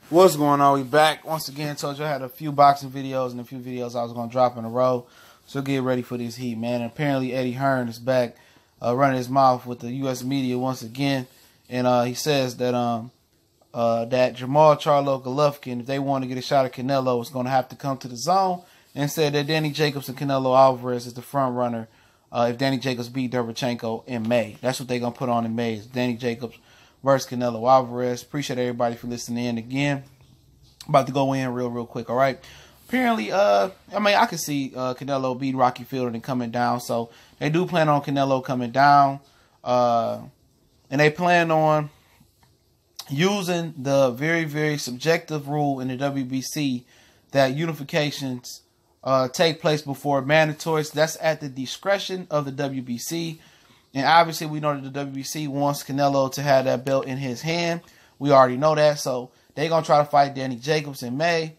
What's going on? We back once again. Told you I had a few boxing videos and a few videos I was gonna drop in a row. So get ready for this heat, man. And apparently Eddie Hearn is back, running his mouth with the U.S. media once again, and he says that that Jermall, Charlo, Golovkin, if they want to get a shot at Canelo, is gonna have to come to the zone. And said that Danny Jacobs and Canelo Alvarez is the front runner if Danny Jacobs beat Derevchenko in May. That's what they're gonna put on in May. Is Danny Jacobs versus Canelo Alvarez. Appreciate everybody for listening in again. About to go in real quick, all right? Apparently, I can see Canelo beat Rocky Fielding and coming down. So they do plan on Canelo coming down. And they plan on using the very subjective rule in the WBC that unifications take place before mandatories. That's at the discretion of the WBC. And obviously, we know that the WBC wants Canelo to have that belt in his hand. We already know that. So they're going to try to fight Danny Jacobs in May.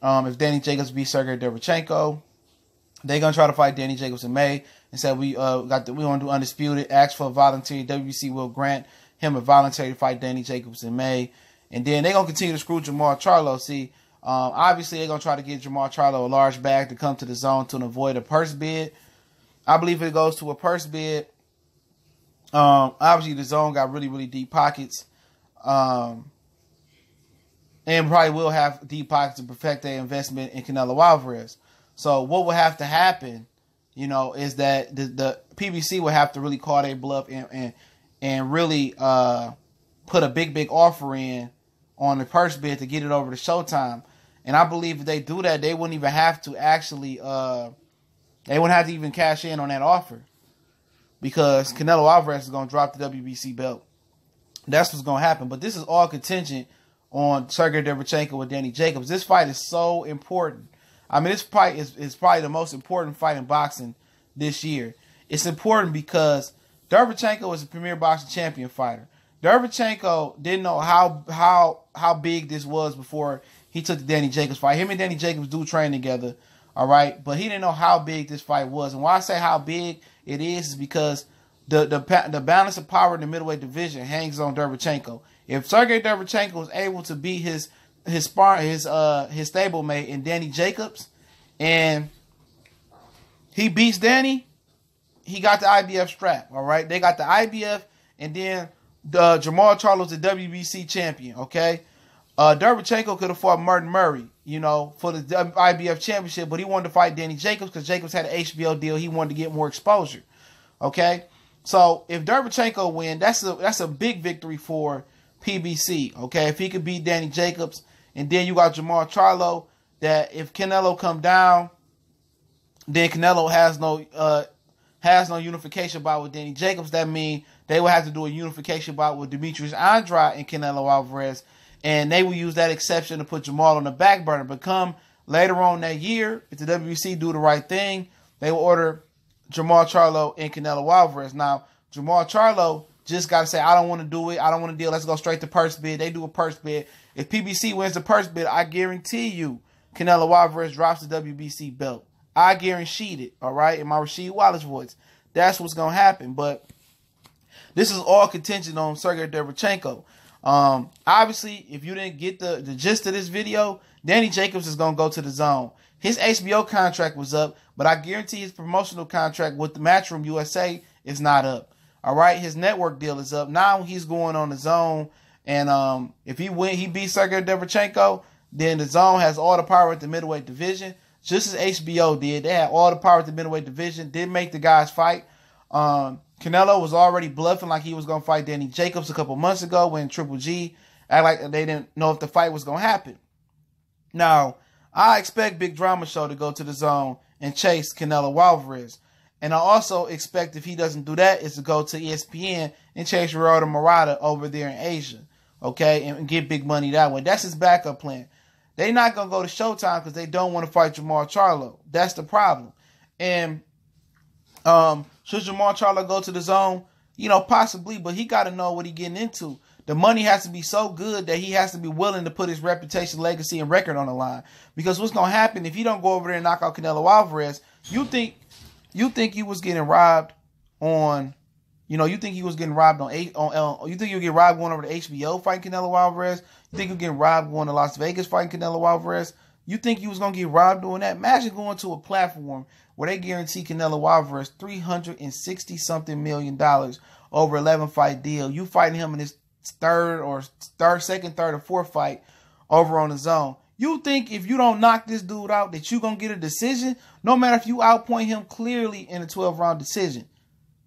If Danny Jacobs beats Sergey Derevchenko, they're going to try to fight Danny Jacobs in May. And said we want to do undisputed. Ask for a voluntary. WBC will grant him a voluntary to fight Danny Jacobs in May. And then they're going to continue to screw Jermall Charlo. See, obviously, they're going to try to get Jermall Charlo a large bag to come to the zone to avoid a purse bid. I believe if it goes to a purse bid, obviously the zone got really deep pockets, and probably will have deep pockets to perfect their investment in Canelo Alvarez. So what will have to happen, is that the PBC will have to really call their bluff and really put a big offer in on the purse bid to get it over to Showtime. And I believe if they do that, they wouldn't even have to actually they wouldn't have to even cash in on that offer, because Canelo Alvarez is going to drop the WBC belt. That's what's going to happen. But this is all contingent on Sergey Derevchenko with Danny Jacobs. This fight is so important. I mean, this fight is probably the most important fight in boxing this year. It's important because Derevchenko is a premier boxing champion fighter. Derevchenko didn't know how big this was before he took the Danny Jacobs fight. Him and Danny Jacobs do train together, all right? But he didn't know how big this fight was. And why I say how big it is because the balance of power in the middleweight division hangs on Derevchenko. If Sergey Derevchenko was able to beat his stablemate in Danny Jacobs, and he beats Danny, he got the IBF strap. All right, they got the IBF, and then Jermall Charlo's the WBC champion. Okay, Derevchenko could have fought Merton Murray, for the IBF championship, but he wanted to fight Danny Jacobs because Jacobs had an HBO deal. He wanted to get more exposure. Okay, so if Derevchenko win, that's a big victory for PBC. Okay, if he could beat Danny Jacobs, and then you got Jermall Charlo, that if Canelo come down, then Canelo has no unification bout with Danny Jacobs. That means they will have to do a unification bout with Demetrius Andrade and Canelo Alvarez, and they will use that exception to put Jermall on the back burner. But come later on that year, if the WBC do the right thing, they will order Jermall Charlo and Canelo Alvarez. Now, Jermall Charlo just got to say, I don't want to do it. I don't want to deal. Let's go straight to purse bid. They do a purse bid. If PBC wins the purse bid, I guarantee you Canelo Alvarez drops the WBC belt. I guarantee it, all right, in my Rasheed Wallace voice. That's what's going to happen. But this is all contingent on Sergey Derevchenko. Obviously, if you didn't get the gist of this video, Danny Jacobs is going to go to the zone. His HBO contract was up, but I guarantee his promotional contract with the Matchroom USA is not up. All right, his network deal is up. Now he's going on the zone, and if he beats Sergey Derevchenko, then the zone has all the power at the middleweight division, just as HBO did. They had all the power at the middleweight division. Didn't make the guys fight. Canelo was already bluffing like he was going to fight Danny Jacobs a couple months ago when Triple G acted like they didn't know if the fight was going to happen. Now, I expect Big Drama Show to go to the zone and chase Canelo Alvarez. And I also expect if he doesn't do that is to go to ESPN and chase Gerardo Murata over there in Asia. Okay, and get big money that way. That's his backup plan. They're not going to go to Showtime because they don't want to fight Jermall Charlo. That's the problem. And should Jermall Charlo go to the zone? Possibly, but he got to know what he's getting into. The money has to be so good that he has to be willing to put his reputation, legacy, and record on the line. Because what's going to happen if you don't go over there and knock out Canelo Alvarez, you think you was getting robbed on You know, you think he was getting robbed you think you get robbed going over to HBO fighting Canelo Alvarez? You think you getting robbed going to Las Vegas fighting Canelo Alvarez? You think you was going to get robbed doing that? Imagine going to a platform where they guarantee Canelo Alvarez $360-something million over 11-fight deal. You fighting him in his second, third, or fourth fight over on the DAZN. You think if you don't knock this dude out that you going to get a decision? No matter if you outpoint him clearly in a 12-round decision.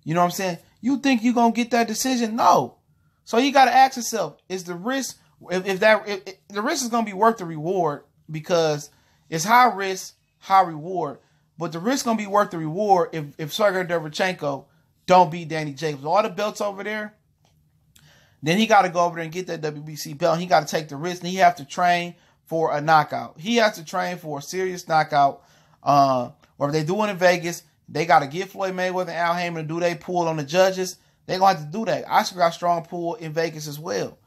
You know what I'm saying? You think you going to get that decision? No. So you got to ask yourself, is the risk, if the risk is going to be worth the reward, because it's high risk, high reward. But the risk going to be worth the reward if Sergey Derevyanchenko don't beat Danny Jacobs. All the belts over there, then he got to go over there and get that WBC belt. He got to take the risk, and he have to train for a knockout. He has to train for a serious knockout. Or if they do it in Vegas, they got to get Floyd Mayweather and Al Haymon to do their pull on the judges. They going to have to do that. Oscar got strong pull in Vegas as well.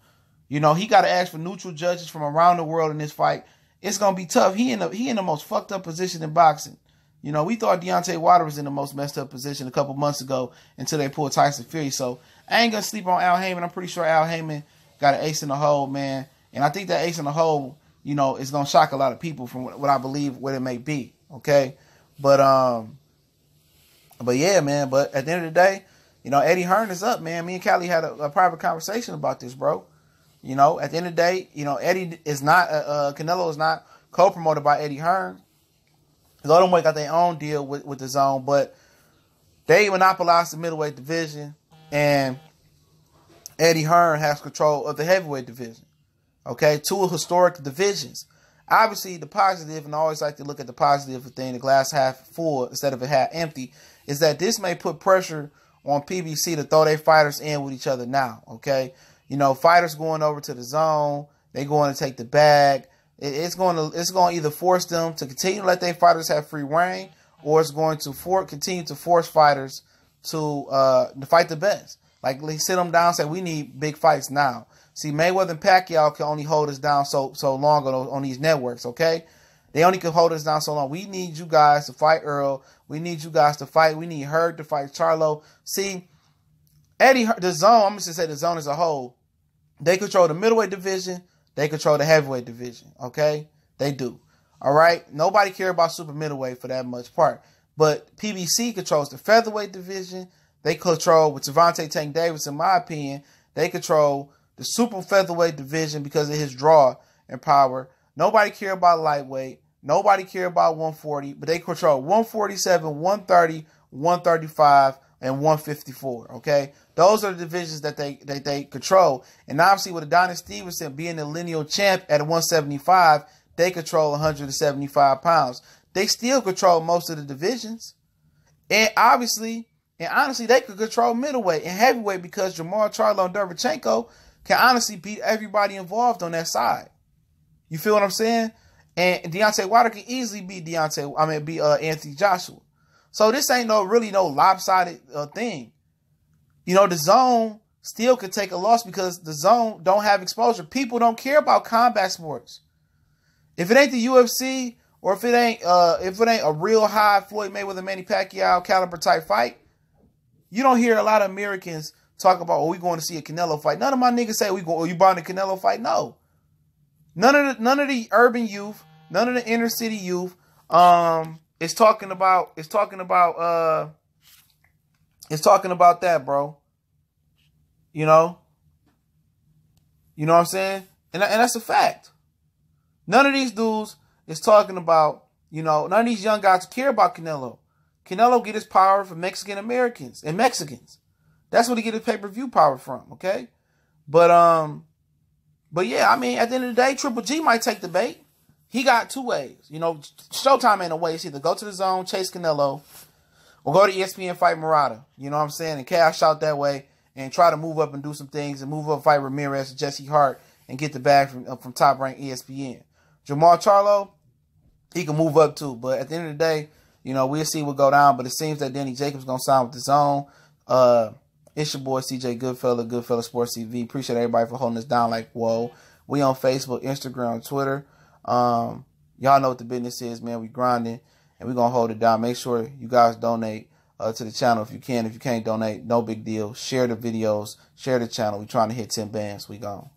You know, he got to ask for neutral judges from around the world in this fight. It's going to be tough. He in the most fucked up position in boxing. You know, we thought Deontay Wilder was in the most messed up position a couple months ago until they pulled Tyson Fury. So I ain't going to sleep on Al Haymon. I'm pretty sure Al Haymon got an ace in the hole, man. And I think that ace in the hole, you know, is going to shock a lot of people from what I believe what it may be. Okay. But yeah, man. But at the end of the day, you know, Eddie Hearn is up, man. Me and Callie had a private conversation about this, bro. You know, at the end of the day, you know, Eddie is not, Canelo is not co-promoted by Eddie Hearn. Goldenboy got their own deal with the DAZN, but they monopolized the middleweight division, and Eddie Hearn has control of the heavyweight division. Okay, two historic divisions. Obviously, the positive, and I always like to look at the positive thing, the glass half full instead of it half empty, is that this may put pressure on PBC to throw their fighters in with each other now. Okay, you know, fighters going over to the DAZN, they going to take the bag. It's going to either force them to continue to let their fighters have free reign, or it's going to continue to force fighters to fight the best. Like, they sit them down and say, we need big fights now. See, Mayweather and Pacquiao can only hold us down so long on these networks, okay? They only can hold us down so long. We need you guys to fight Earl. We need you guys to fight. We need Hearn to fight Charlo. See, the DAZN, I'm just going to say the DAZN as a whole, they control the middleweight division. They control the heavyweight division, okay? They do, all right? Nobody care about super middleweight for that much part. But PBC controls the featherweight division. They control, with Gervonta Tank Davis, in my opinion, they control the super featherweight division because of his draw and power. Nobody care about lightweight. Nobody care about 140, but they control 147, 130, 135, and 154, okay? Those are the divisions that they control. And obviously with Adonis Stevenson being the lineal champ at 175, they control 175 pounds. They still control most of the divisions. And obviously, and honestly, they could control middleweight and heavyweight because Jermall, Charlo, and Derevyanchenko can honestly beat everybody involved on that side. You feel what I'm saying? And Deontay Wilder can easily beat Anthony Joshua. So this ain't really no lopsided thing. You know, the DAZN still could take a loss because the DAZN don't have exposure. People don't care about combat sports. If it ain't the UFC, or if it ain't a real high Floyd Mayweather, Manny Pacquiao caliber type fight, you don't hear a lot of Americans talk about, oh, we going to see a Canelo fight. None of my niggas say, you buying a Canelo fight? No. None of the urban youth, none of the inner city youth, It's talking about that, bro. You know what I'm saying? And that's a fact. None of these dudes is talking about, none of these young guys care about Canelo. Canelo get his power from Mexican Americans and Mexicans. That's what he get his pay-per-view power from, okay? But yeah, I mean, at the end of the day, Triple G might take the bait. He got two ways. Showtime ain't a way. It's either go to the DAZN, chase Canelo, or go to ESPN, fight Murata. You know what I'm saying? And cash out that way and try to move up and do some things and move up, fight Ramirez and Jesse Hart and get the bag from top-ranked ESPN. Jermall Charlo, he can move up too. But at the end of the day, we'll see what go down. But it seems that Danny Jacobs going to sign with the DAZN. It's your boy, CJ Goodfella Sports TV. Appreciate everybody for holding us down like, whoa. We on Facebook, Instagram, Twitter. Y'all know what the business is, man. We grinding, and we going to hold it down. Make sure you guys donate to the channel if you can. If you can't donate, no big deal. Share the videos. Share the channel. We're trying to hit 10 bands. We gone.